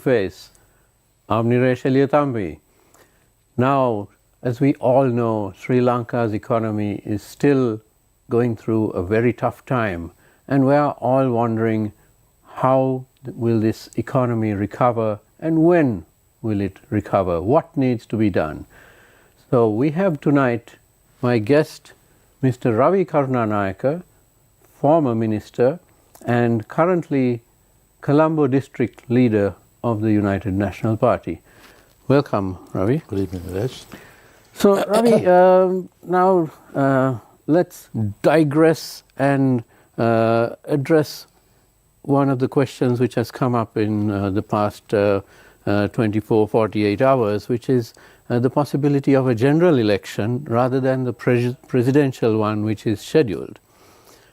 face. I'm Niresh Eliyatambi. Now, as we all know, Sri Lanka's economy is still going through a very tough time, and we are all wondering how will this economy recover and when will it recover? What needs to be done? So we have tonight my guest, Mr. Ravi Karunanayake, former minister and currently Colombo district leader of the United National Party. Welcome, Ravi. Good evening, Niresh. So, Ravi, now let's digress and address one of the questions which has come up in the past 24, 48 hours, which is the possibility of a general election rather than the presidential one which is scheduled.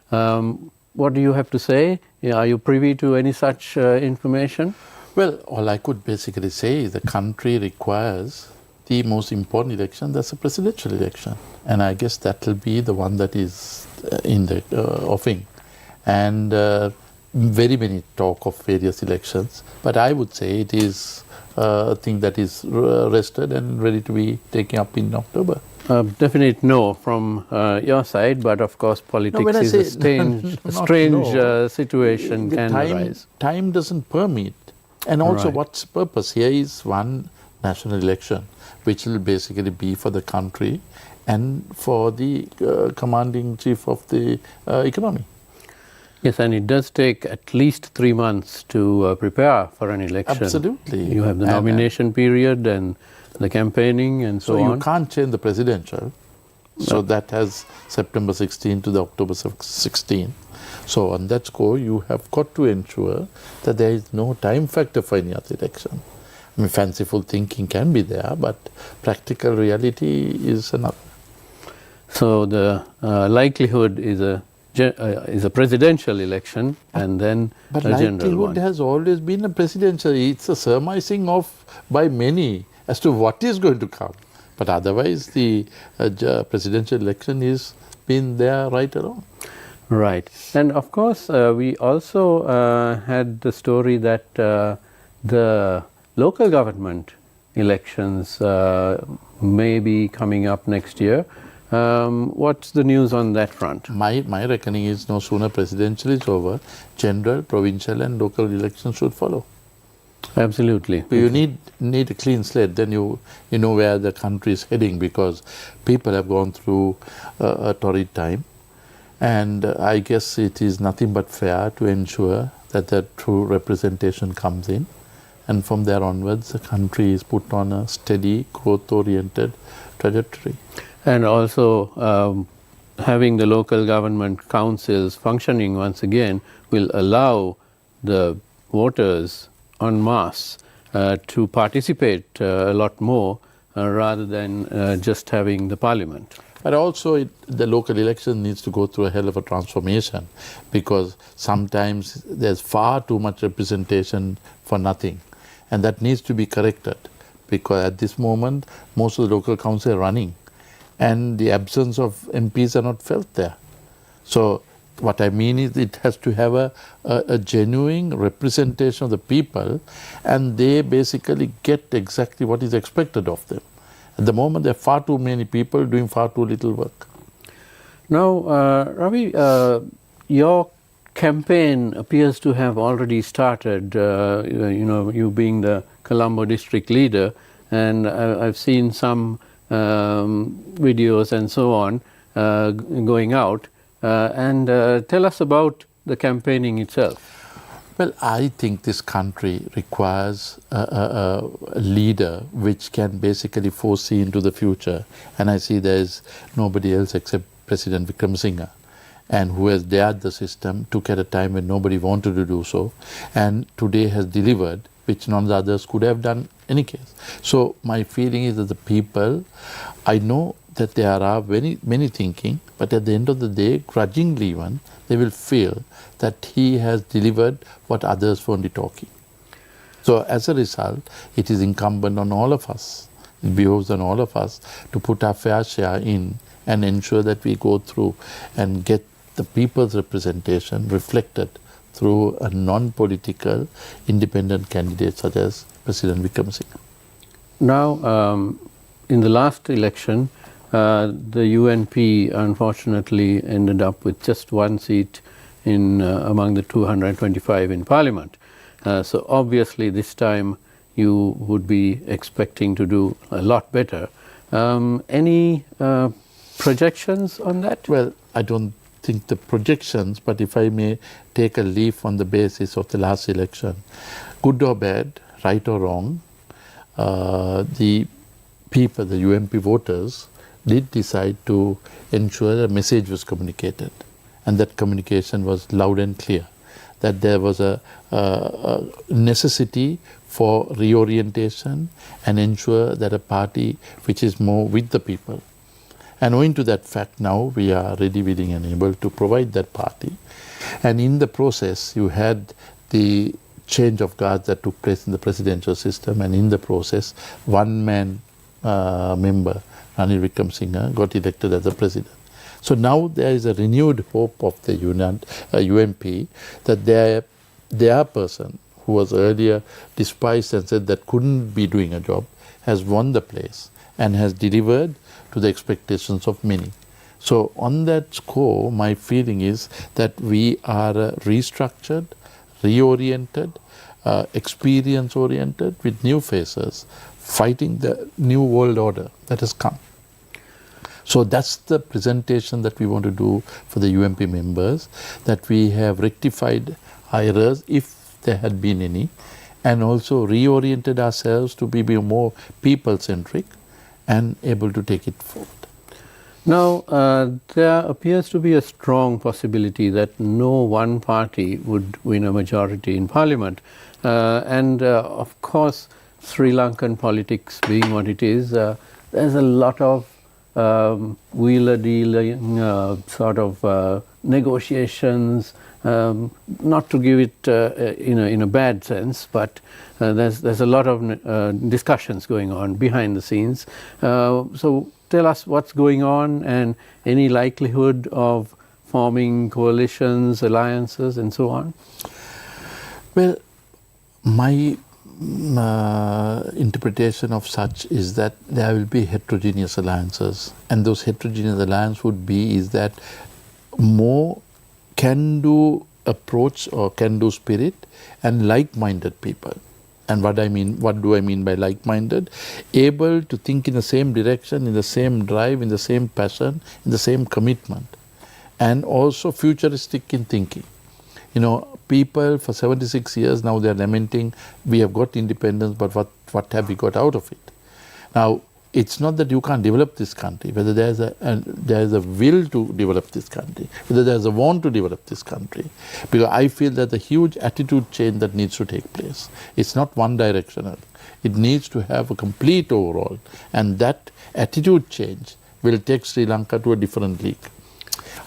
What do you have to say? Are you privy to any such information? Well, all I could basically say is the country requires the most important election, that's a presidential election. And I guess that will be the one that is in the offing. And very many talk of various elections, but I would say it is a thing that is rested and ready to be taken up in October. Definite no from your side, but of course politics is a strange situation can arise. Time doesn't permit. And also Right. what's the purpose here is one national election, which will basically be for the country and for the commanding chief of the economy. Yes, and it does take at least 3 months to prepare for an election. Absolutely. You have the nomination period and the campaigning and so So you on. can't change the presidential. So that has September 16 to the October 16. So on that score, you have got to ensure that there is no time factor for any other election. I mean, fanciful thinking can be there, but practical reality is another. So the likelihood is a presidential election and then But a general likelihood one. has always been a presidential. It's a surmising of by many as to what is going to come. But otherwise, the presidential election is been there right along. Right. And of course, we also had the story that the local government elections may be coming up next year. What's the news on that front? My reckoning is no sooner presidential is over, general, provincial and local elections should follow. Absolutely. You need a clean slate, then you know where the country is heading, because people have gone through a torrid time. And I guess it is nothing but fair to ensure that the true representation comes in. And from there onwards, the country is put on a steady, growth-oriented trajectory. And also having the local government councils functioning once again will allow the voters en masse to participate a lot more rather than just having the parliament. But also the local election needs to go through a hell of a transformation, because sometimes there's far too much representation for nothing. And that needs to be corrected, because at this moment most of the local councils are running and the absence of MPs are not felt there. So what I mean is it has to have a genuine representation of the people, and they basically get exactly what is expected of them. At the moment, there are far too many people doing far too little work. Now, Ravi, your campaign appears to have already started, you being the Colombo district leader, and I've seen some videos and so on going out. And tell us about the campaigning itself. Well, I think this country requires a leader which can basically foresee into the future. And I see there is nobody else except President Vikramasinghe, and who has dared the system, took at a time when nobody wanted to do so, and today has delivered, which none of the others could have done in any case. So my feeling is that the people, I know that there are many thinking, but at the end of the day, grudgingly even, they will feel that he has delivered what others were only talking. So as a result, it is incumbent on all of us, it behoves on all of us to put our fair share in and ensure that we go through and get the people's representation reflected through a non-political independent candidate such as President Wickremesinghe. Now, in the last election, the UNP unfortunately ended up with just one seat in among the 225 in Parliament. So obviously this time you would be expecting to do a lot better. Any projections on that? Well, I don't think the projections, but if I may take a leaf on the basis of the last election, good or bad, right or wrong, the people, the UNP voters, did decide to ensure a message was communicated, and that communication was loud and clear, that there was a necessity for reorientation and ensure that a party which is more with the people. And owing to that fact, now we are ready, willing and able to provide that party. And in the process, you had the change of guards that took place in the presidential system, and in the process, one man member, Ranil Wickremesinghe, got elected as the president. So now there is a renewed hope of the UNP that their person, who was earlier despised and said that couldn't be doing a job, has won the place and has delivered to the expectations of many. So on that score, my feeling is that we are restructured, reoriented, experience-oriented with new faces, fighting the new world order that has come. So that's the presentation that we want to do for the UNP members, that we have rectified errors, if there had been any, and also reoriented ourselves to be more people-centric and able to take it forward. Now, there appears to be a strong possibility that no one party would win a majority in Parliament. Of course, Sri Lankan politics being what it is, there's a lot of wheeler-dealing sort of negotiations, not to give it in a bad sense, but there's a lot of discussions going on behind the scenes. So tell us what's going on and any likelihood of forming coalitions, alliances and so on. Well, my interpretation of such is that there will be heterogeneous alliances, and those heterogeneous alliances would be is that more can-do approach or can-do spirit and like-minded people. And what do I mean by like-minded? Able to think in the same direction, in the same drive, in the same passion, in the same commitment, and also futuristic in thinking. You know, people for 76 years now, they are lamenting, we have got independence, but what have we got out of it? Now, it's not that you can't develop this country, whether there is a will to develop this country, whether there is a want to develop this country. Because I feel that the huge attitude change that needs to take place, it's not one directional. It needs to have a complete overall, and that attitude change will take Sri Lanka to a different league.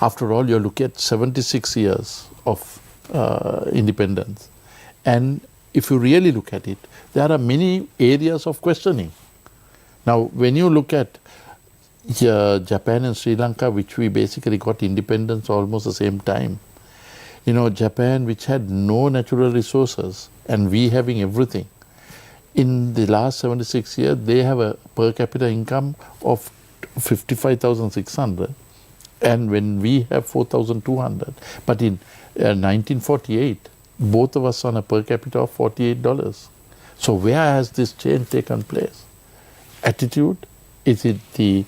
After all, you look at 76 years of independence, and if you really look at it, there are many areas of questioning. Now, when you look at Japan and Sri Lanka, which we basically got independence almost the same time, you know, Japan, which had no natural resources and we having everything, in the last 76 years, they have a per capita income of 55,600, and when we have 4,200. But in 1948, both of us on a per capita of $48. So where has this change taken place? Attitude? Is it the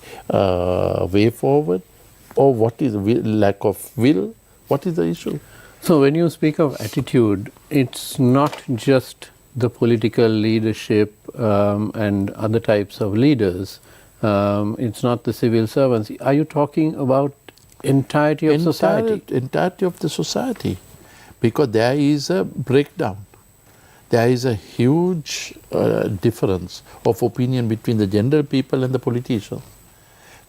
way forward, or what is lack of will? What is the issue? So when you speak of attitude, it's not just the political leadership and other types of leaders. It's not the civil servants. Are you talking about entirety of society? Entirety of the society, because there is a breakdown. There is a huge difference of opinion between the general people and the politicians.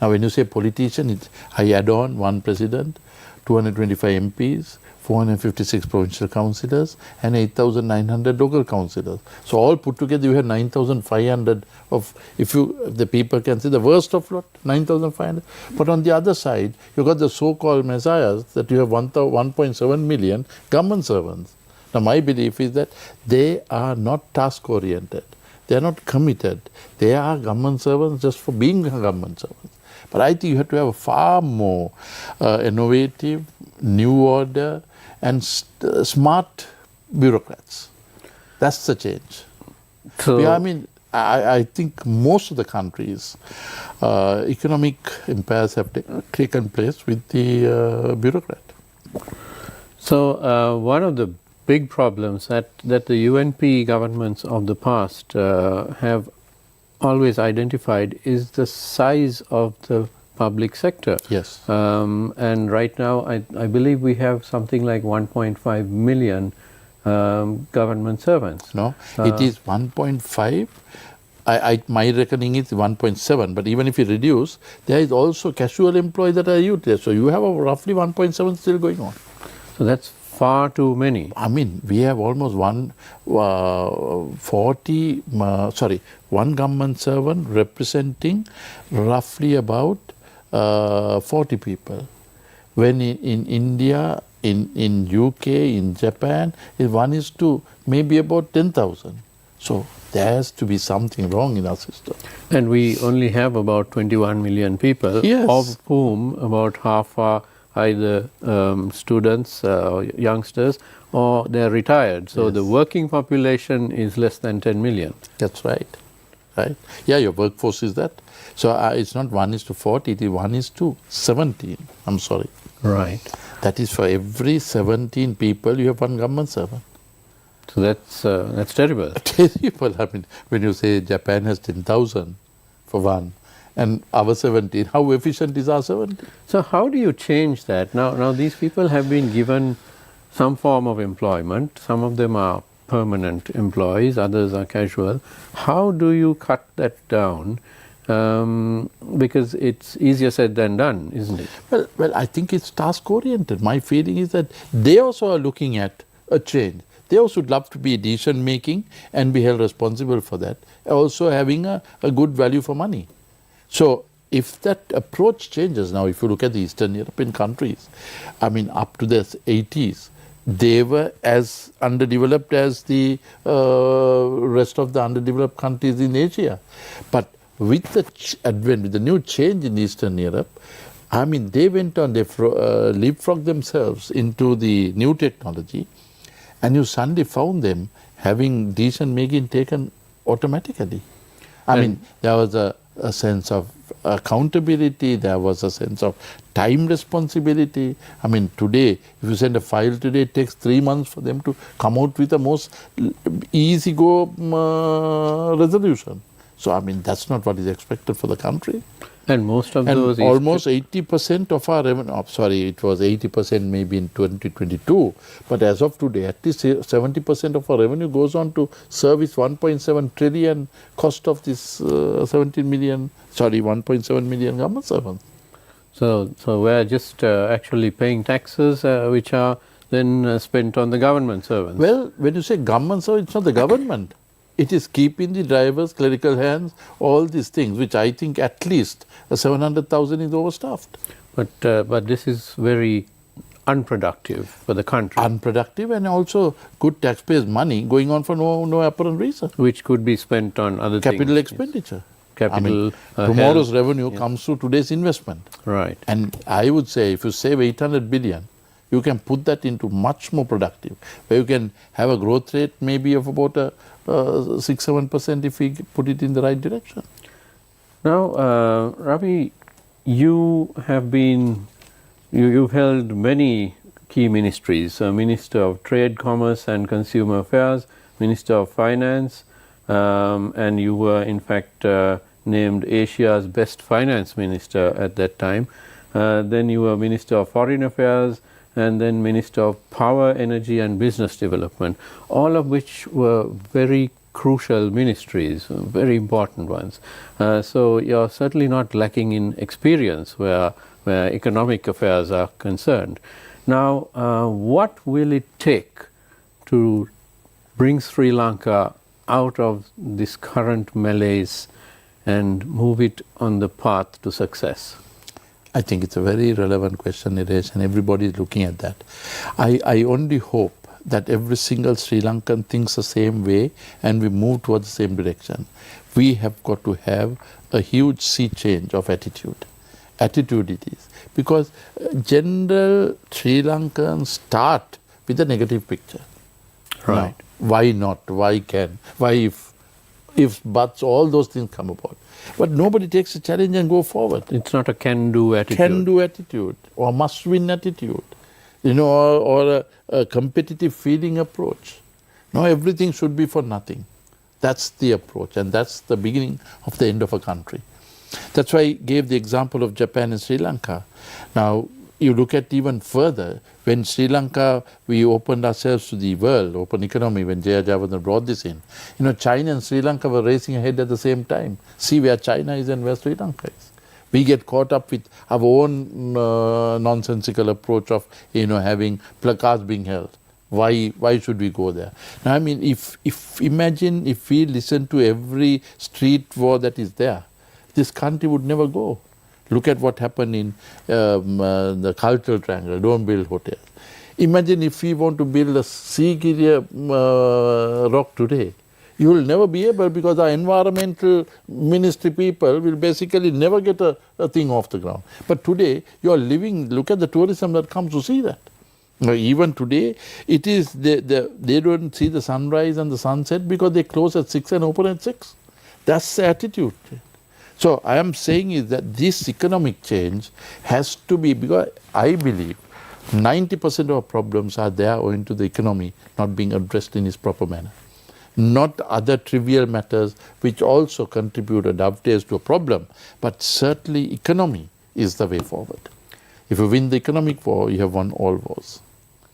Now, when you say politician, I add on one president, 225 MPs, 456 provincial councillors and 8,900 local councillors. So all put together you have 9,500 of, if the people can say the worst of lot, 9,500. But on the other side, you got the so-called messiahs that you have 1.7 million government servants. Now my belief is that they are not task-oriented. They are not committed. They are government servants just for being government servants. But I think you have to have a far more innovative, new order and smart bureaucrats. That's the change. So, I mean, I think most of the countries, economic impairs have taken place with the bureaucrat. So one of the big problems that the UNP governments of the past have always identified is the size of the public sector. Yes. And right now, I believe we have something like 1.5 million government servants. No, it is 1.5. My reckoning is 1.7, but even if you reduce, there is also casual employees that are utilized. So you have a roughly 1.7 still going on. So that's far too many. I mean, we have almost one government servant representing roughly about 40 people. When in India, in UK, in Japan, one is to maybe about 10,000. So there has to be something wrong in our system. And we only have about 21 million people, Yes. of whom about half are either students, youngsters, or they're retired. So Yes. the working population is less than 10 million. That's right. Right? Yeah, your workforce is that. So it's not 1:40, it is 1:17. I'm sorry. Right. That is for every 17 people, you have one government servant. So that's terrible. Terrible. I mean, when you say Japan has 10,000 for one, and our 17, how efficient is our 17? So how do you change that? Now these people have been given some form of employment. Some of them are permanent employees, others are casual. How do you cut that down? Because it's easier said than done, isn't it? Well, I think it's task-oriented. My feeling is that they also are looking at a change. They also would love to be decision-making and be held responsible for that. Also having a good value for money. So if that approach changes, now if you look at the Eastern European countries, I mean up to the 80s, they were as underdeveloped as the rest of the underdeveloped countries in Asia. But with the advent, with the new change in Eastern Europe, I mean they went on, they leapfrogged themselves into the new technology, and you suddenly found them having decision making taken automatically. I mean, there was a sense of accountability, there was a sense of time responsibility. I mean, today, if you send a file today, it takes 3 months for them to come out with the most easy go resolution. So, I mean, that's not what is expected for the country. And most of And those almost 80% of our revenue, it was 80% maybe in 2022, but as of today, at least 70% of our revenue goes on to service 1.7 trillion cost of this 1.7 million government servants. So we're just actually paying taxes which are then spent on the government servants. Well, when you say government servant, it's not the government. It is keeping the drivers, clerical hands, all these things, which I think at least 700,000 is overstaffed. But this is very unproductive for the country. Unproductive and also good taxpayers' money going on for no apparent reason. Which could be spent on other Capital things. expenditure. Capital, tomorrow's health. revenue comes through today's investment. Right. And I would say if you save 800 billion, you can put that into much more productive, where you can have a growth rate maybe of about 6-7% if we put it in the right direction. Now, Ravi, you have been, you've held many key ministries, Minister of Trade, Commerce and Consumer Affairs, Minister of Finance, and you were in fact named Asia's best finance minister at that time. Then you were Minister of Foreign Affairs, and then Minister of Power, Energy and Business Development, all of which were very crucial ministries, very important ones. So you're certainly not lacking in experience where economic affairs are concerned. Now, what will it take to bring Sri Lanka out of this current malaise and move it on the path to success? I think it's a very relevant question, Niresh, and everybody is looking at that. I only hope that every single Sri Lankan thinks the same way and we move towards the same direction. We have got to have a huge sea change of attitude. Attitude it is. Because general Sri Lankans start with a negative picture. Right. Now, why not? Why can? Why if buts, all those things come about. But nobody takes a challenge and go forward. It's not a can-do attitude. Can-do attitude or must-win attitude, or a competitive feeling approach. No, everything should be for nothing. That's the approach, and that's the beginning of the end of a country. That's why I gave the example of Japan and Sri Lanka. Now, you look at even further, when Sri Lanka, we opened ourselves to the world, open economy, when Jaya Jayavarman brought this in. China and Sri Lanka were racing ahead at the same time. See where China is and where Sri Lanka is. We get caught up with our own nonsensical approach of, having placards being held. Why should we go there? Now, I mean, imagine if we listen to every street war that is there, this country would never go. Look at what happened in the cultural triangle, don't build hotels. Imagine if we want to build a Sigiriya rock today. You will never be able, because our environmental ministry people will basically never get a thing off the ground. But today, you are living, look at the tourism that comes to see that. Now, even today, it is they don't see the sunrise and the sunset because they close at 6 and open at 6. That's the attitude. So I am saying is that this economic change has to be, because I believe 90% of our problems are there owing to the economy not being addressed in its proper manner. Not other trivial matters which also contribute or dovetails to a problem, but certainly economy is the way forward. If you win the economic war, you have won all wars.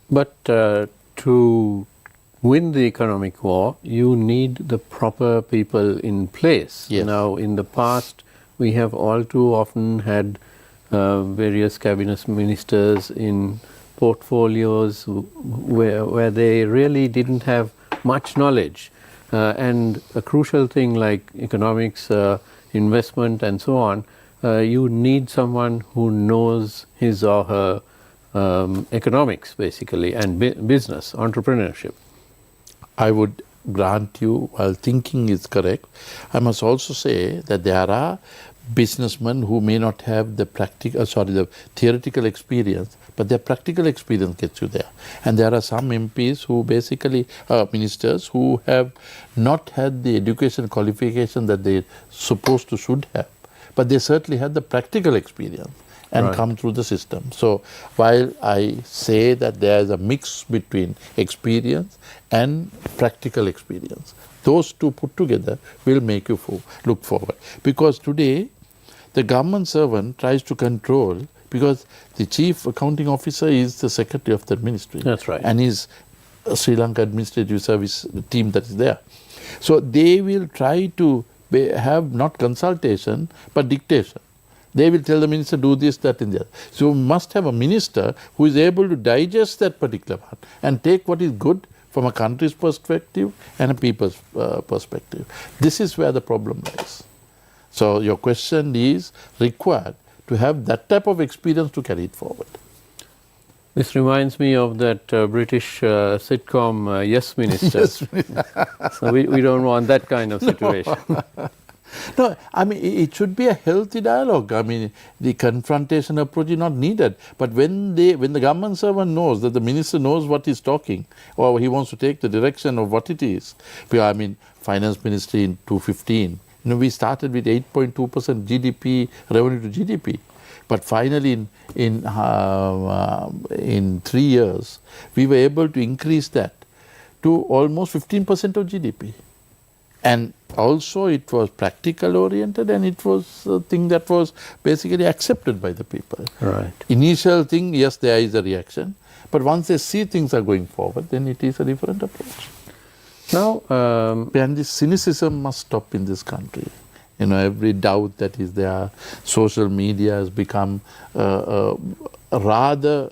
But to win the economic war, you need the proper people in place. Yes. Now, in the past, we have all too often had various cabinet ministers in portfolios where they really didn't have much knowledge. And a crucial thing like economics, investment and so on, you need someone who knows his or her economics basically, and business, entrepreneurship. I would grant you, while thinking is correct, I must also say that there are businessmen who may not have the theoretical experience, but their practical experience gets you there. And there are some MPs who basically, ministers who have not had the education qualification that they supposed to should have, but they certainly had the practical experience and Right. come through the system. So while I say that there is a mix between experience and practical experience, those two put together will make you look forward. Because today, the government servant tries to control, because the chief accounting officer is the secretary of the ministry. That's right. And is Sri Lanka Administrative Service team that is there. So they will try to have not consultation, but dictation. They will tell the minister, do this, that and that. So we must have a minister who is able to digest that particular part and take what is good from a country's perspective and a people's perspective. This is where the problem lies. So your question is required to have that type of experience to carry it forward. This reminds me of that British sitcom Yes Minister. Yes. So we don't want that kind of situation. No, I mean, it should be a healthy dialogue. I mean, the confrontation approach is not needed. But when the government servant knows that the minister knows what he's talking, or he wants to take the direction of what it is. I mean, finance ministry in 2015, we started with 8.2% GDP, revenue to GDP. But finally, in 3 years, we were able to increase that to almost 15% of GDP. And also it was practical oriented, and it was a thing that was basically accepted by the people. Right. Initial thing, yes, there is a reaction, but once they see things are going forward, then it is a different approach. Now, and this cynicism must stop in this country. Every doubt that is there, social media has become rather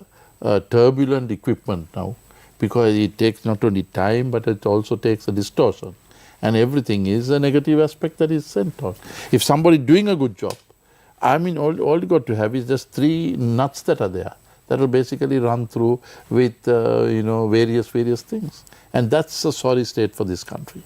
turbulent equipment now, because it takes not only time but it also takes a distortion, and everything is a negative aspect that is sent on. If somebody doing a good job, I mean, all you got to have is just 3 nuts that are there that will basically run through with various things, and that's a sorry state for this country.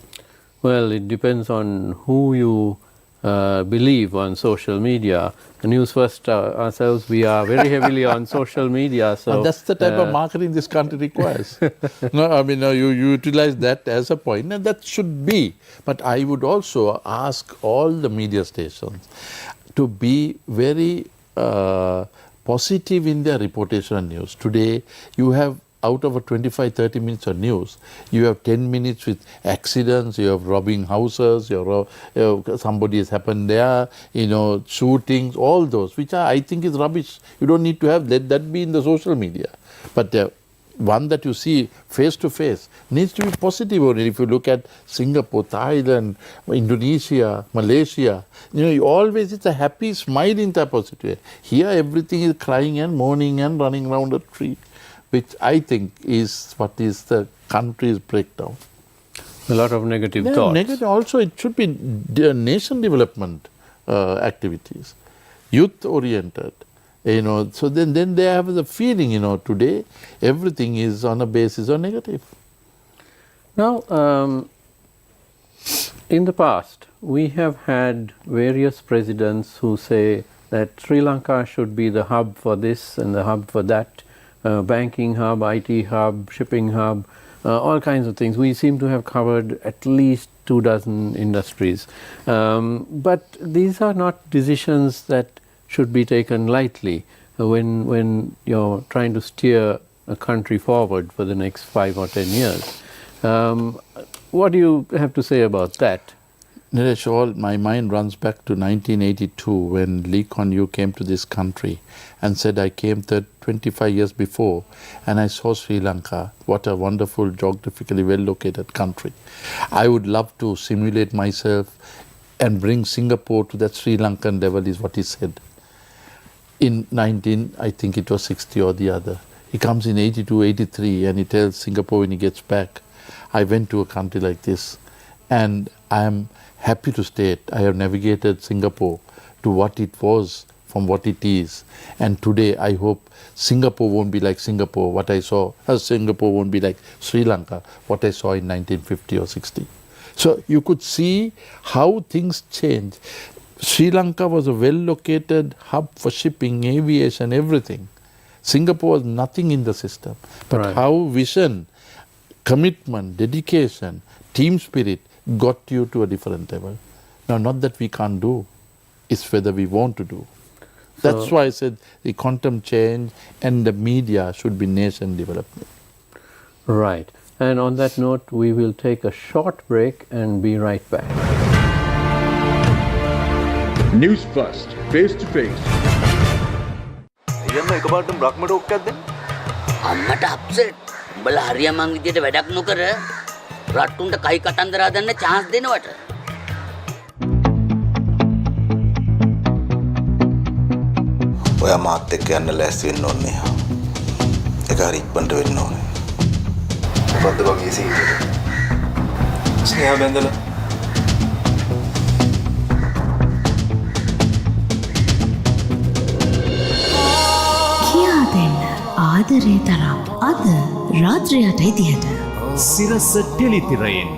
Well, it depends on who you believe on social media. The Newsfirst ourselves, we are very heavily on social media. So and that's the type of marketing this country requires. You utilize that as a point, and that should be. But I would also ask all the media stations to be very positive in their reportation on news. Today, you have out of a 25-30 minutes of news, you have 10 minutes with accidents, you have robbing houses, somebody has happened there, shootings, all those, which I think is rubbish. You don't need to have that be in the social media. But the one that you see face to face needs to be positive. If you look at Singapore, Thailand, Indonesia, Malaysia, always it's a happy, smiling type of situation. Here everything is crying and moaning and running around the tree, which I think is what is the country's breakdown. A lot of negative thoughts. Negative. Also, it should be nation development activities, youth-oriented. So then they have the feeling, today everything is on a basis of negative. Now, in the past, we have had various presidents who say that Sri Lanka should be the hub for this and the hub for that, banking hub, IT hub, shipping hub, all kinds of things. We seem to have covered at least 24 industries. But these are not decisions that should be taken lightly when you're trying to steer a country forward for the next 5 or 10 years. What do you have to say about that? Nilesh, my mind runs back to 1982 when Lee Kuan Yew came to this country and said, I came 25 years before and I saw Sri Lanka. What a wonderful, geographically well-located country. I would love to simulate myself and bring Singapore to that Sri Lankan level, is what he said. In I think it was 60 or the other. He comes in 82, 83 and he tells Singapore when he gets back, I went to a country like this and I am happy to state I have navigated Singapore to what it was from what it is. And today I hope Singapore won't be like Singapore, what I saw. Singapore won't be like Sri Lanka, what I saw in 1950 or 60. So you could see how things change. Sri Lanka was a well-located hub for shipping, aviation, everything. Singapore was nothing in the system. But right. How vision, commitment, dedication, team spirit got you to a different level. Now, not that we can't do, it's whether we want to do. That's why I said the quantum change and the media should be nation development. Right. And on that note, we will take a short break and be right back. Newsfirst, face to face. යන්න එකපාරටම බ්‍රහ්ම talk එකක් දෙන්න. අම්මට upset. උඹලා හරියමං විදියට වැඩක් නොකර රට්ටුන්ට කයි කතන්දර හදන්න chance දෙනවට. ඔයා මාත් එක්ක යන්න ලෑස්ති වෙන්න ඕනේ. ඒක හරි ඉක්මනට වෙන්න ඕනේ. මොකද්ද වගේ සීන් එක? ස්නේහා බැඳලා ආදරේ තරම් අද රාත්‍රියට ඉදියට සිරස ටෙලිතිරයෙන්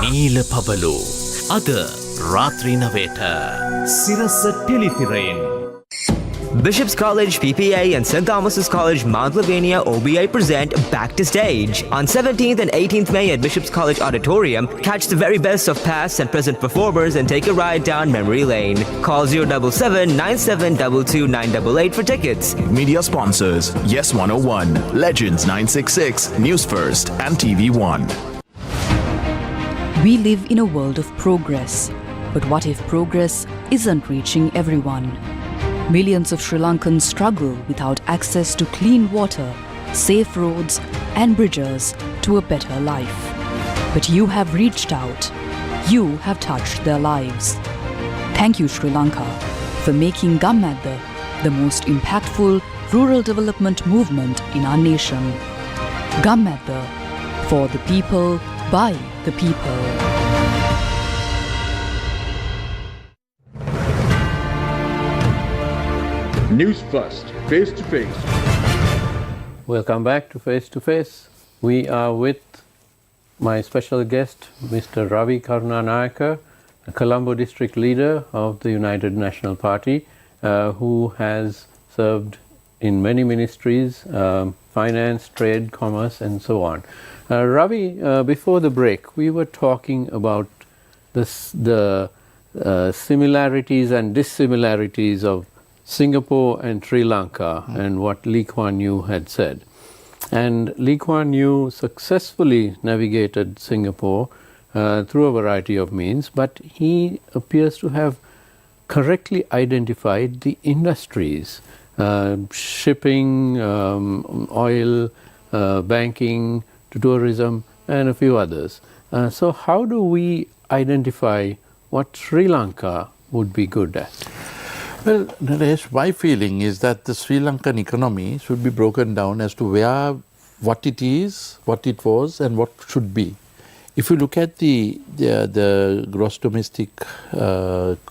නීල පබලෝ අද රාත්‍රී 9ට සිරස ටෙලිතිරයෙන්. Bishop's College PPA and St. Thomas's College Mount Lavinia OBI present Back to Stage. On 17th and 18th May at Bishop's College Auditorium, catch the very best of past and present performers and take a ride down memory lane. Call 077 9722 988 for tickets. Media sponsors Yes 101, Legends 966, Newsfirst and TV1. We live in a world of progress. But what if progress isn't reaching everyone? Millions of Sri Lankans struggle without access to clean water, safe roads and bridges to a better life. But you have reached out. You have touched their lives. Thank you, Sri Lanka, for making Gammadda the most impactful rural development movement in our nation. Gammadda, for the people, by the people. Newsfirst, face to face. Welcome back to Face to Face. We are with my special guest, Mr. Ravi Karunanayake, a Colombo district leader of the United National Party, who has served in many ministries, finance, trade, commerce, and so on. Ravi, before the break, we were talking about the similarities and dissimilarities of Singapore and Sri Lanka and what Lee Kuan Yew had said. And Lee Kuan Yew successfully navigated Singapore through a variety of means, but he appears to have correctly identified the industries, shipping, oil, banking, tourism, and a few others. So how do we identify what Sri Lanka would be good at? Well, Naresh, my feeling is that the Sri Lankan economy should be broken down as to what it is, what it was, and what should be. If you look at the gross domestic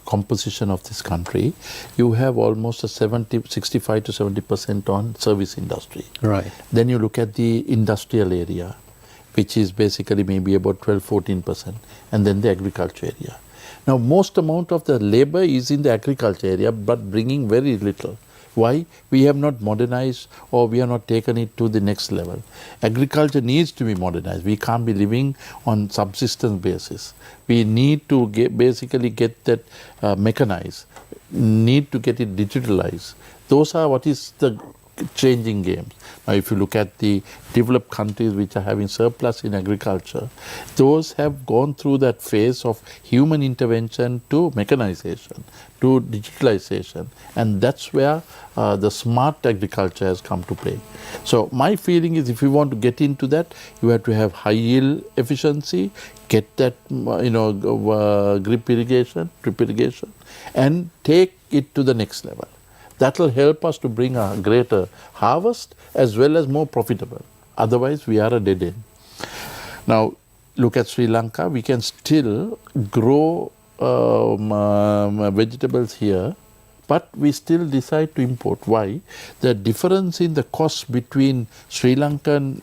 composition of this country, you have almost a 65 to 70% on service industry. Right. Then you look at the industrial area, which is basically maybe about 12-14%, and then the agriculture area. Now, most amount of the labor is in the agriculture area, but bringing very little. Why? We have not modernized, or we have not taken it to the next level. Agriculture needs to be modernized. We can't be living on subsistence basis. We need to basically get that mechanized, need to get it digitalized. Those are what is the changing games. Now, if you look at the developed countries which are having surplus in agriculture, those have gone through that phase of human intervention to mechanization, to digitalization, and that's where the smart agriculture has come to play. So my feeling is, if you want to get into that, you have to have high yield efficiency, get that drip irrigation, and take it to the next level. That will help us to bring a greater harvest as well as more profitable. Otherwise, we are a dead end. Now, look at Sri Lanka. We can still grow vegetables here, but we still decide to import. Why? The difference in the cost between Sri Lankan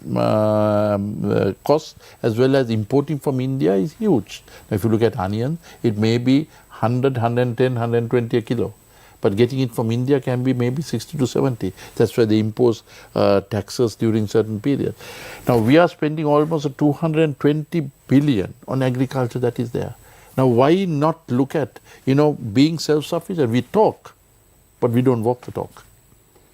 cost as well as importing from India is huge. Now, if you look at onion, it may be 100, 110, 120 a kilo. But getting it from India can be maybe 60 to 70. That's why they impose taxes during certain periods. Now, we are spending almost 220 billion on agriculture that is there. Now, why not look at, being self-sufficient? We talk, but we don't walk the talk.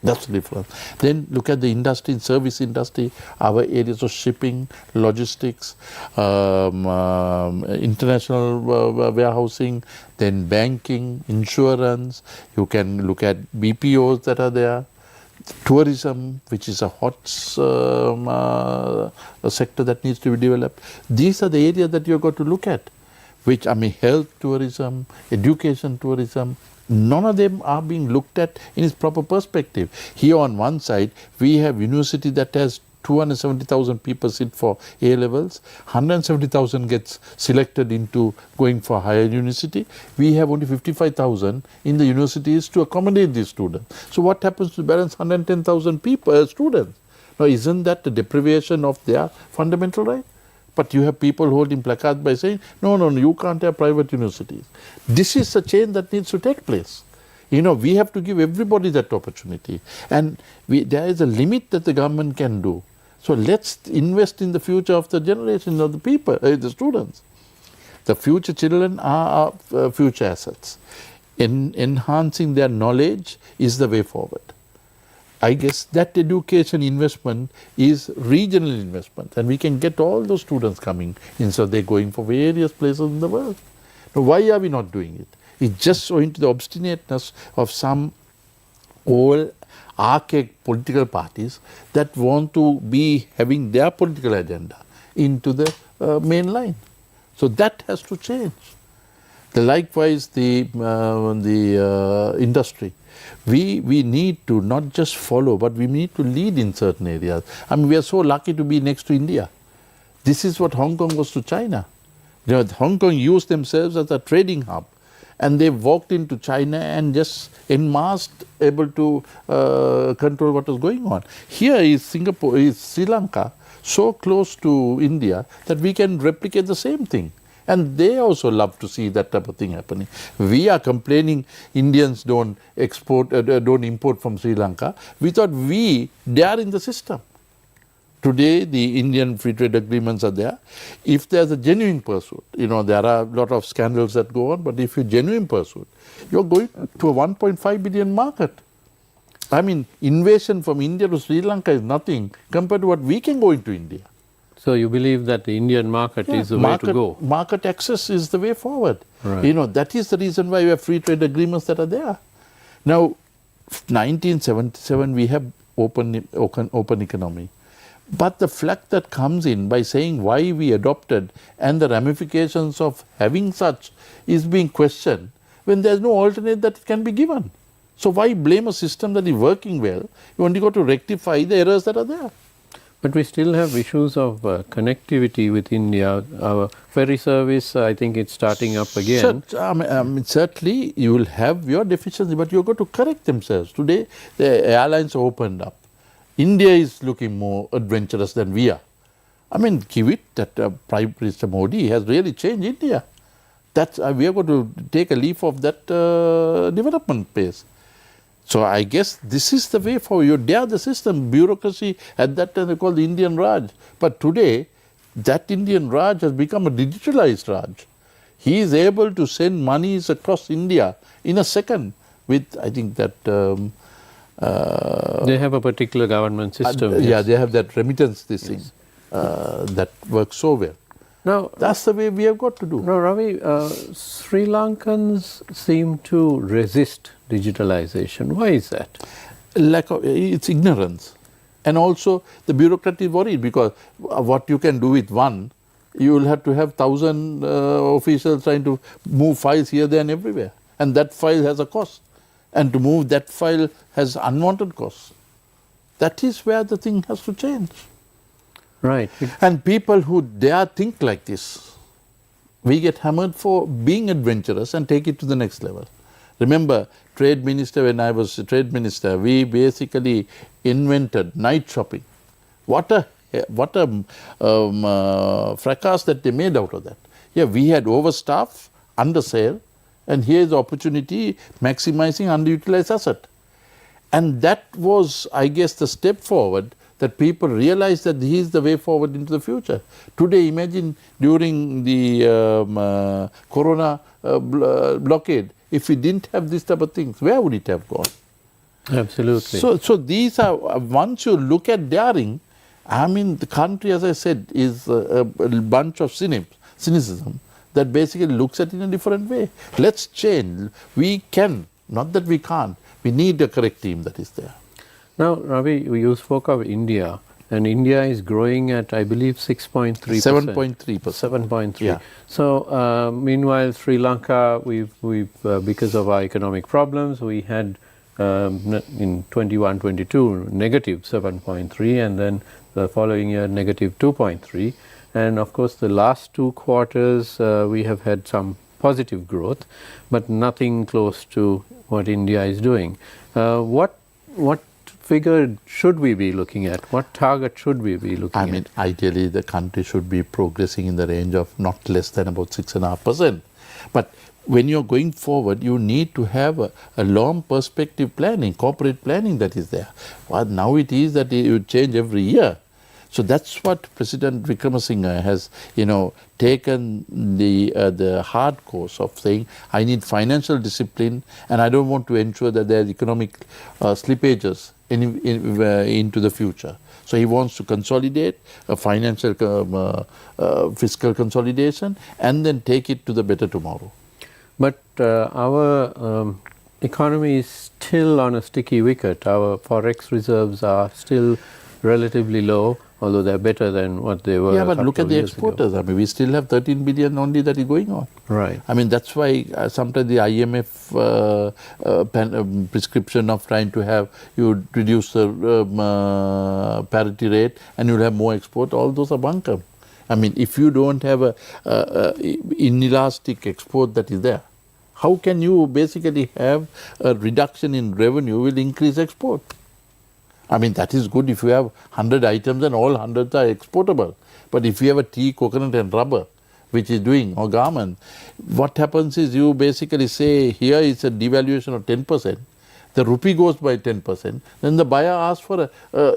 That's the difference. Then look at the industry, service industry, our areas of shipping, logistics, international warehousing, then banking, insurance. You can look at BPOs that are there. Tourism, which is a hot sector that needs to be developed. These are the areas that you've got to look at, which health tourism, education tourism. None of them are being looked at in its proper perspective. Here on one side, we have university that has 270,000 people sit for A levels, 170,000 gets selected into going for higher university. We have only 55,000 in the universities to accommodate these students. So what happens to balance 110,000 people, students? Now, isn't that the deprivation of their fundamental right? But you have people holding placards by saying, no, you can't have private universities. This is a change that needs to take place. We have to give everybody that opportunity. And there is a limit that the government can do. So let's invest in the future of the generation of the people, the students. The future children are our future assets. Enhancing their knowledge is the way forward. I guess that education investment is regional investment, and we can get all those students coming instead of they're going for various places in the world. Now, why are we not doing it? It's just owing to the obstinateness of some old archaic political parties that want to be having their political agenda into the main line. So that has to change. Likewise, the industry. We need to not just follow, but we need to lead in certain areas. I mean, we are so lucky to be next to India. This is what Hong Kong was to China. Hong Kong used themselves as a trading hub, and they walked into China and just en masse able to control what was going on. Here is Sri Lanka, so close to India that we can replicate the same thing. And they also love to see that type of thing happening. We are complaining Indians don't import from Sri Lanka. We thought they are in the system. Today, the Indian free trade agreements are there. If there's a genuine pursuit, there are a lot of scandals that go on, but if you genuine pursuit, you're going to a 1.5 billion market. I mean, invasion from India to Sri Lanka is nothing compared to what we can go into India. So you believe that the Indian market is the way to go? Market access is the way forward. Right. That is the reason why we have free trade agreements that are there. Now, 1977 we have open economy. But the flack that comes in by saying why we adopted and the ramifications of having such is being questioned when there is no alternate that can be given. So why blame a system that is working well? You only got to rectify the errors that are there. But we still have issues of connectivity with India. Our ferry service, I think it's starting up again. Certainly, you will have your deficiency, but you've got to correct themselves. Today, the airlines are opened up. India is looking more adventurous than we are. I mean, give it that Prime Minister Modi has really changed India. We are going to take a leaf of that development pace. So I guess this is the way forward. You dare the system. Bureaucracy at that time they called the Indian Raj. But today, that Indian Raj has become a digitalized Raj. He is able to send monies across India in a second with, I think that... they have a particular government system. Yeah, they have that remittance thing that works so well. Now, that's the way we have got to do. Now, Ravi, Sri Lankans seem to resist digitalization. Why is that? It's ignorance. And also the bureaucrat is worried because what you can do with one, you will have to have 1,000 officials trying to move files here, there and everywhere. And that file has a cost. And to move that file has unwanted costs. That is where the thing has to change. Right. And people who dare think like this, we get hammered for being adventurous and take it to the next level. Remember, trade minister, when I was a trade minister, we basically invented night shopping. What a fracas that they made out of that. Yeah, we had overstaff, undersale, and here is the opportunity maximizing underutilized asset. And that was, I guess, the step forward that people realize that this is the way forward into the future. Today, imagine during the corona blockade, if we didn't have this type of things, where would it have gone? Absolutely. So these are, once you look at daring, I mean, the country, as I said, is a bunch of cynicism that basically looks at it in a different way. Let's change. We can, not that we can't. We need a correct team that is there. Now, Ravi, you spoke of India, and India is growing at, I believe, 6.3%. 7.3%. 7.3. Yeah. So, meanwhile, Sri Lanka, we've because of our economic problems, we had in 21-22 negative 7.3, and then the following year negative 2.3. And of course, the last 2 quarters we have had some positive growth, but nothing close to what India is doing. What figure should we be looking at? What target should we be looking at? I mean, ideally the country should be progressing in the range of not less than about 6.5%. But when you're going forward, you need to have a long perspective planning, corporate planning that is there. Well, now it is that it would change every year. So that's what President Wickremesinghe has, taken the hard course of saying, I need financial discipline and I don't want to ensure that there are economic slippages into the future. So he wants to consolidate a financial fiscal consolidation and then take it to the better tomorrow. But our economy is still on a sticky wicket. Our forex reserves are still relatively low, although they're better than what they were. Yeah, but look at the exporters. I mean, we still have 13 billion only that is going on. Right. I mean, that's why sometimes the IMF prescription of trying to have you reduce the parity rate and you'll have more export, all those are bunkum. I mean, if you don't have a inelastic export that is there, how can you basically have a reduction in revenue will increase export? I mean, that is good if you have 100 items and all 100 are exportable. But if you have a tea, coconut and rubber, which is doing, or garment, what happens is you basically say, here is a devaluation of 10%, the rupee goes by 10%, then the buyer asks for a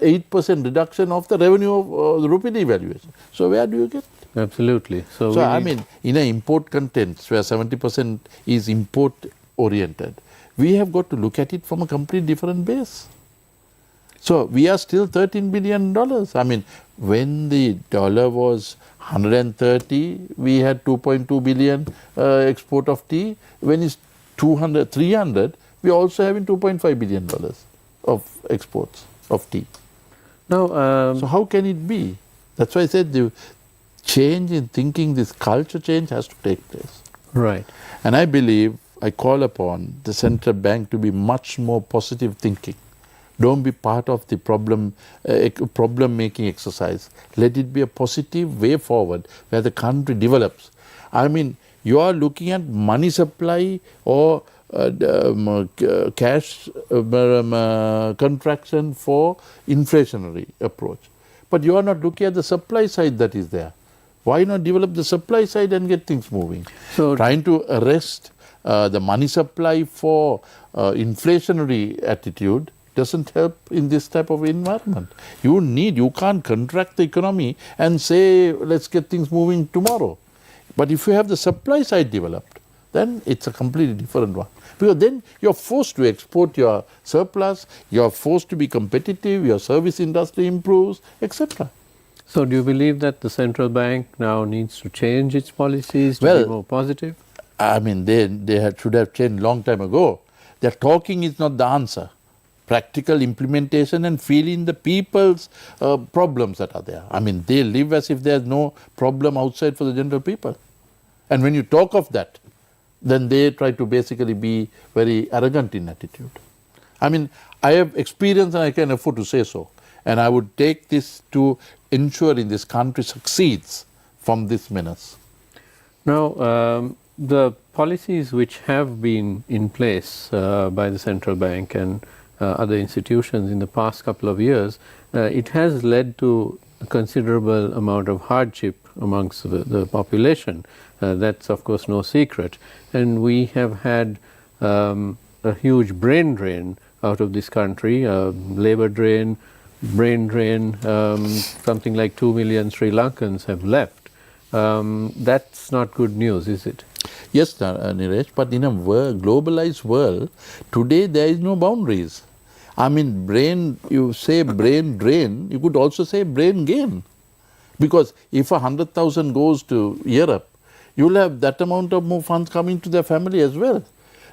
8% reduction of the revenue of the rupee devaluation. So where do you get? Absolutely. So I mean, in an import content where 70% is import oriented, we have got to look at it from a completely different base. So we are still $13 billion. I mean, when the dollar was 130, we had 2.2 billion export of tea. When it's 200, 300, we are also having $2.5 billion of exports of tea. Now, so how can it be? That's why I said the change in thinking, this culture change has to take place. Right. And I believe, I call upon the central bank to be much more positive thinking. Don't be part of the problem-making exercise. Let it be a positive way forward where the country develops. I mean, you are looking at money supply or cash contraction for inflationary approach. But you are not looking at the supply side that is there. Why not develop the supply side and get things moving? So trying to arrest the money supply for inflationary attitude doesn't help in this type of environment. You can't contract the economy and say, let's get things moving tomorrow. But if you have the supply side developed, then it's a completely different one. Because then you're forced to export your surplus, you're forced to be competitive, your service industry improves, etc. So do you believe that the central bank now needs to change its policies to be more positive? I mean, they should have changed long time ago. Their talking is not the answer. Practical implementation and feeling the people's problems that are there. I mean, they live as if there's no problem outside for the general people. And when you talk of that, then they try to basically be very arrogant in attitude. I mean, I have experience and I can afford to say so. And I would take this to ensuring this country succeeds from this menace. Now, the policies which have been in place by the central bank and other institutions in the past couple of years, it has led to a considerable amount of hardship amongst the population. That's of course no secret. And we have had a huge brain drain out of this country, labor drain, brain drain, something like 2 million Sri Lankans have left. That's not good news, is it? Yes, Niresh, but in a globalized world, today there is no boundaries. I mean, you say brain drain, you could also say brain gain. Because if 100,000 goes to Europe, you'll have that amount of more funds coming to their family as well.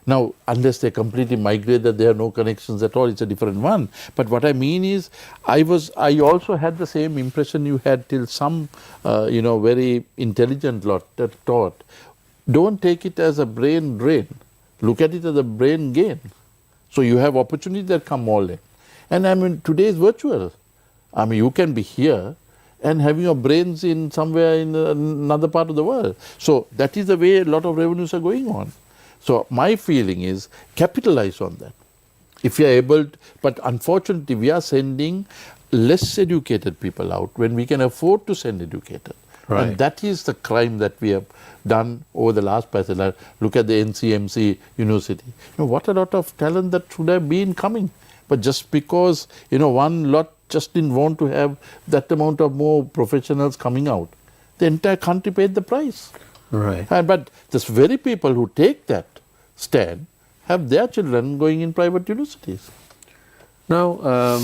Now, unless they completely migrate, that there are no connections at all, it's a different one. But what I mean is, I also had the same impression you had till some, very intelligent lot that thought, don't take it as a brain drain. Look at it as a brain gain. So you have opportunities that come all in. And I mean, today is virtual. I mean, you can be here and having your brains in somewhere in another part of the world. So that is the way a lot of revenues are going on. So my feeling is capitalize on that. If you are able, but unfortunately we are sending less educated people out when we can afford to send educated. Right. And that is the crime that we have done over the last passage. Look at the NCMC University. What a lot of talent that should have been coming. But just because, one lot just didn't want to have that amount of more professionals coming out, the entire country paid the price. Right. But these very people who take that stand have their children going in private universities. Now,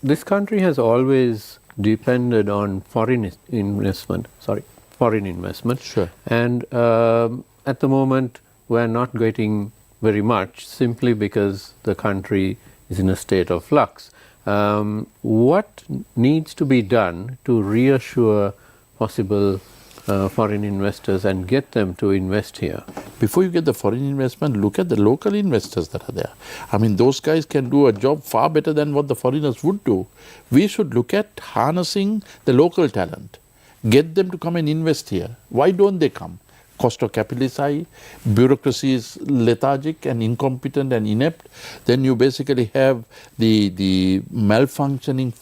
this country has always depended on foreign investment. Sure. And at the moment, we're not getting very much simply because the country is in a state of flux. What needs to be done to reassure possible foreign investors and get them to invest here? Before you get the foreign investment, look at the local investors that are there. I mean, those guys can do a job far better than what the foreigners would do. We should look at harnessing the local talent. Get them to come and invest here. Why don't they come? Cost of capital is high, bureaucracy is lethargic and incompetent and inept. Then you basically have the malfunctioning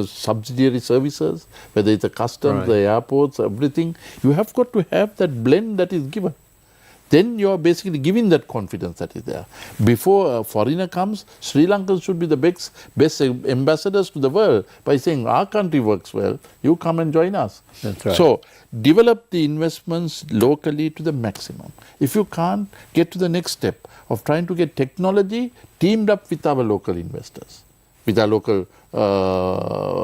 subsidiary services, whether it's the customs, the airports, everything. You have got to have that blend that is given. Then you are basically giving that confidence that is there. Before a foreigner comes, Sri Lankans should be the best ambassadors to the world by saying our country works well, you come and join us. That's right. So develop the investments locally to the maximum. If you can't, get to the next step of trying to get technology teamed up with our local investors, with our local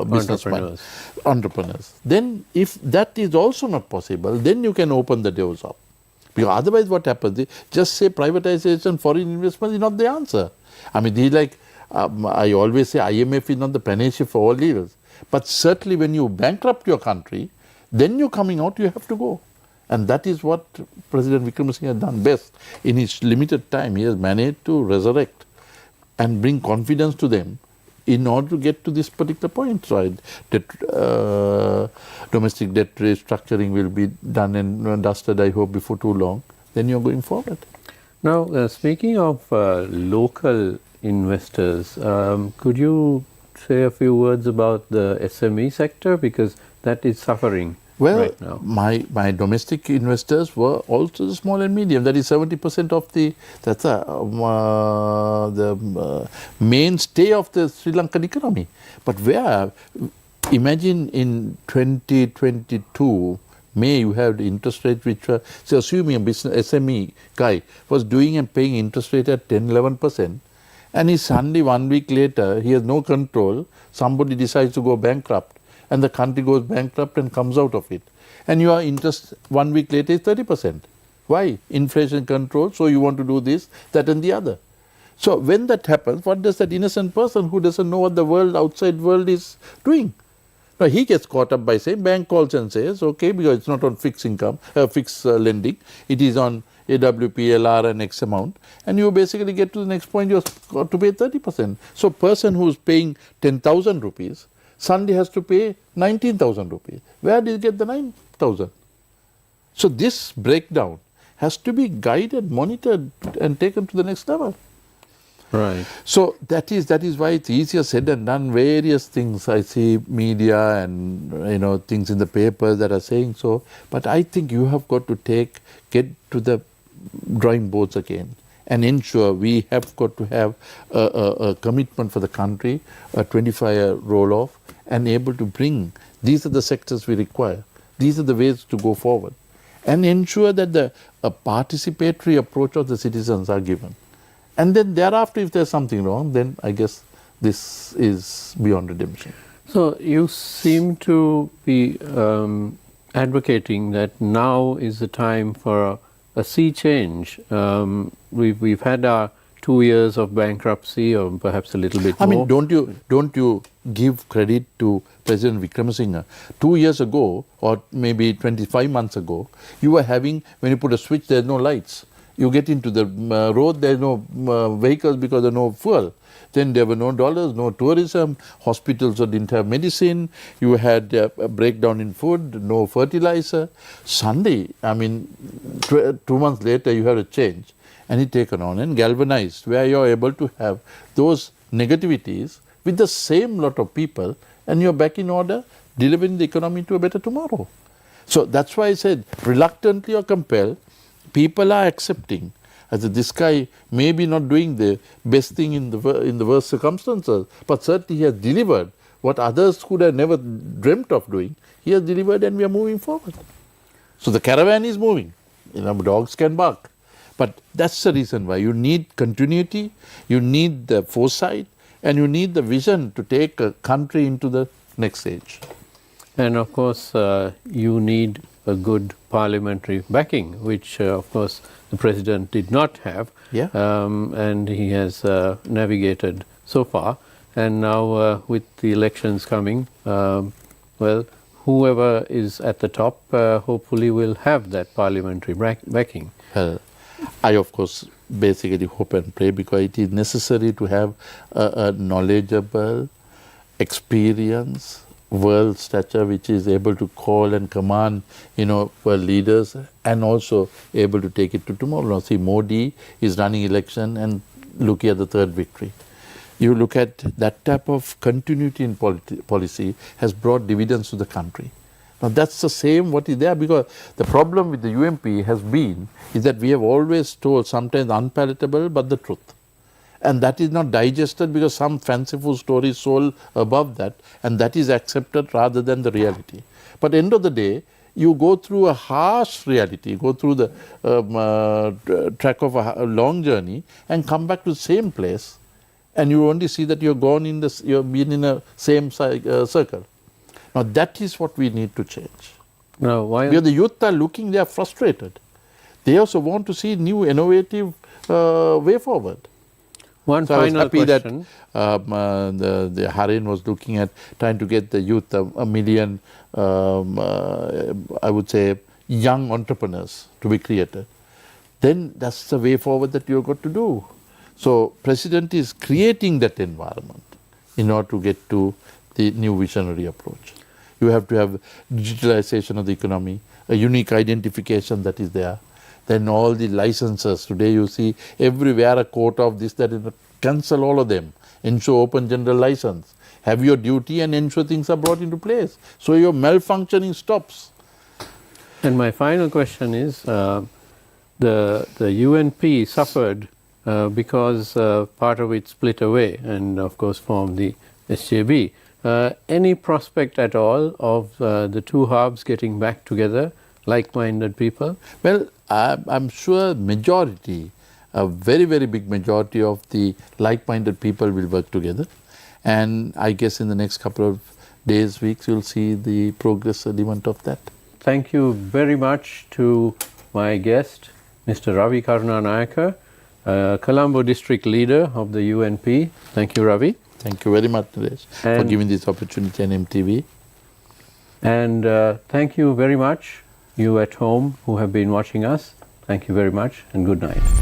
businessmen, entrepreneurs. Then if that is also not possible, then you can open the doors up. Because otherwise what happens is, just say privatization, foreign investment is not the answer. I mean, I always say IMF is not the panacea for all evils. But certainly when you bankrupt your country, then you're coming out, you have to go. And that is what President Wickremesinghe has done best. In his limited time, he has managed to resurrect and bring confidence to them in order to get to this particular point. So domestic debt restructuring will be done and dusted, I hope, before too long. Then you're going forward. Now, speaking of local investors, could you say a few words about the SME sector, because that is suffering right now? My domestic investors were also the small and medium. That is 70% of the mainstay of the Sri Lankan economy. But imagine in 2022, May, you have the interest rate which were, so assuming a business SME guy was doing and paying interest rate at 10-11%, and he's suddenly 1 week later, he has no control, somebody decides to go bankrupt, and the country goes bankrupt and comes out of it. And your interest 1 week later is 30%. Why? Inflation control, so you want to do this, that and the other. So when that happens, what does that innocent person who doesn't know what the outside world is doing? Now he gets caught up by saying, bank calls and says, okay, because it's not on fixed income, fixed lending, it is on AWP, LR and X amount, and you basically get to the next point, you're got to pay 30%. So person who's paying 10,000 rupees, Sunday has to pay 19,000 rupees. Where did you get the 9,000? So this breakdown has to be guided, monitored and taken to the next level. Right. So that is why it's easier said than done. Various things I see media and things in the papers that are saying so. But I think you have got to get to the drawing boards again and ensure we have got to have a commitment for the country, a 25-year roll-off, and able to bring, these are the sectors we require, these are the ways to go forward, and ensure that a participatory approach of the citizens are given. And then thereafter, if there's something wrong, then I guess this is beyond redemption. So you seem to be advocating that now is the time for a sea change. We've had our 2 years of bankruptcy, or perhaps a little bit more. I mean, don't you give credit to President Wickremesinghe? 2 years ago, or maybe 25 months ago, you were having, when you put a switch, there's no lights. You get into the road, there's no vehicles because there's no fuel. Then there were no dollars, no tourism, hospitals didn't have medicine, you had a breakdown in food, no fertilizer. Suddenly, I mean, 2 months later you have a change. and it taken on and galvanized, where you're able to have those negativities with the same lot of people, and you're back in order, delivering the economy to a better tomorrow. So that's why I said, reluctantly or compelled, people are accepting as this guy may be not doing the best thing in the worst circumstances, but certainly he has delivered what others could have never dreamt of doing. He has delivered, and we are moving forward. So the caravan is moving. Dogs can bark. But that's the reason why you need continuity, you need the foresight, and you need the vision to take a country into the next stage. And of course, you need a good parliamentary backing, which of course the President did not have, and he has navigated so far. And now with the elections coming, well, whoever is at the top hopefully will have that parliamentary backing. Well, I of course basically hope and pray, because it is necessary to have a knowledgeable, experience, world stature, which is able to call and command, world leaders, and also able to take it to tomorrow. Now, see, Modi is running election and looking at the third victory. You look at that type of continuity in policy has brought dividends to the country. Now that's the same what is there, because the problem with the UMP has been is that we have always told sometimes unpalatable but the truth. And that is not digested because some fanciful story is sold above that, and that is accepted rather than the reality. But end of the day, you go through a harsh reality, go through the track of a long journey and come back to the same place, and you only see that you've been in a same circle. Now that is what we need to change. Now, why? Because the youth are looking, they are frustrated. They also want to see new, innovative way forward. One so final I was happy question. That the Harin was looking at trying to get the youth, a million, I would say, young entrepreneurs to be created. Then that's the way forward that you've got to do. So President is creating that environment in order to get to the new visionary approach. You have to have digitalization of the economy, a unique identification that is there. Then all the licenses, today you see everywhere a quota of this, that, and cancel all of them. Ensure open general license. Have your duty and ensure things are brought into place. So your malfunctioning stops. And my final question is, the UNP suffered because part of it split away and of course formed the SJB. Any prospect at all of the two halves getting back together, like-minded people? Well, I'm sure majority, a very, very big majority of the like-minded people will work together. And I guess in the next couple of days, weeks, you'll see the progress element of that. Thank you very much to my guest, Mr. Ravi Karunanayake, Colombo District Leader of the UNP. Thank you, Ravi. Thank you very much, Naresh, for giving this opportunity on MTV. And thank you very much, you at home who have been watching us. Thank you very much and good night.